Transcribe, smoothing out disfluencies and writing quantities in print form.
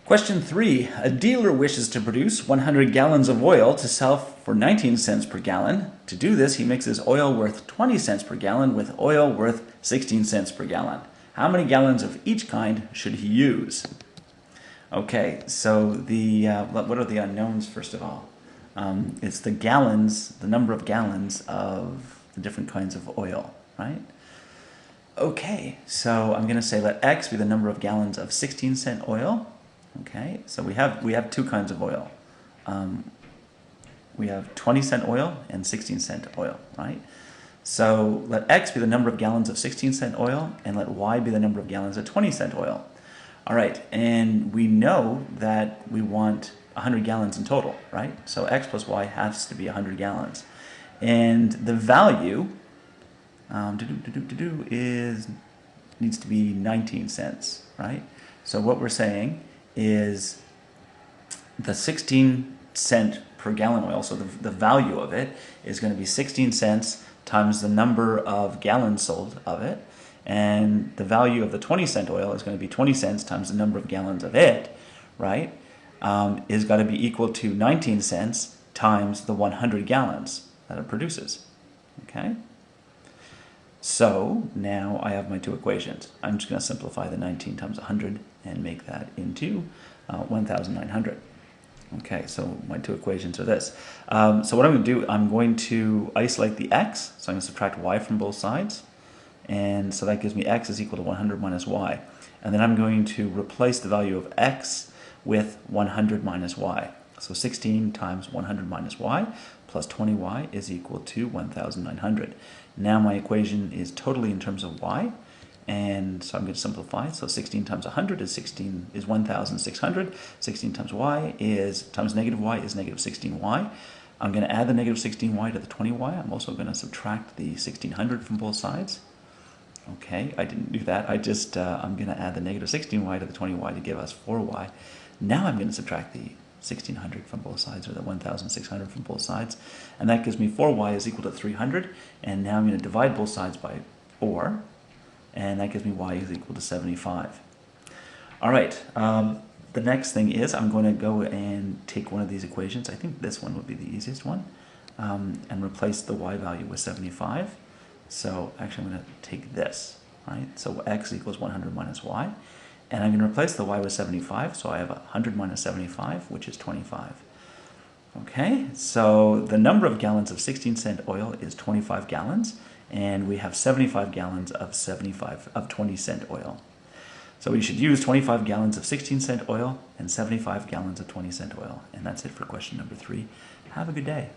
Question 3. A dealer wishes to produce 100 gallons of oil to sell for 19 cents per gallon. To do this, he mixes oil worth 20 cents per gallon with oil worth 16 cents per gallon. How many gallons of each kind should he use? Okay, so what are the unknowns, first of all? It's the gallons, the number of gallons of the different kinds of oil, right? Okay, so I'm going to say let X be the number of gallons of 16-cent oil. Okay, so we have two kinds of oil. We have 20-cent oil and 16-cent oil, right? So let X be the number of gallons of 16-cent oil, and let Y be the number of gallons of 20-cent oil. All right, and we know that we want 100 gallons in total, right? So X plus Y has to be 100 gallons. And the value needs to be 19 cents, right? So what we're saying is the 16 cent per gallon oil, so the value of it is going to be 16 cents times the number of gallons sold of it, and the value of the 20-cent oil is going to be 20 cents times the number of gallons of it, right, is got to be equal to 19 cents times the 100 gallons that it produces, okay? So now I have my two equations. I'm just going to simplify the 19 times 100 and make that into 1,900. Okay, so my two equations are this. So what I'm going to do, I'm going to isolate the x, so I'm going to subtract y from both sides, and so that gives me x is equal to 100 minus y. And then I'm going to replace the value of x with 100 minus y. So 16 times 100 minus y plus 20y is equal to 1,900. Now my equation is totally in terms of y, and so I'm going to simplify. So 16 times 100 is 1,600. 16 times y times negative y is negative 16y. I'm going to add the negative 16y to the 20y. I'm also going to subtract the 1,600 from both sides. Okay, I didn't do that. I'm going to add the negative 16y to the 20y to give us 4y. Now I'm going to subtract the 1,600 from both sides, or the 1,600 from both sides, and that gives me 4y is equal to 300, and now I'm going to divide both sides by 4, and that gives me y is equal to 75. All right, the next thing is I'm going to go and take one of these equations. I think this one would be the easiest one, and replace the y value with 75. So actually I'm going to take this, right? So x equals 100 minus y. And I'm going to replace the y with 75, so I have 100 minus 75, which is 25. Okay, so the number of gallons of 16-cent oil is 25 gallons, and we have 75 gallons of 20-cent oil. So we should use 25 gallons of 16-cent oil and 75 gallons of 20-cent oil. And that's it for question number 3. Have a good day.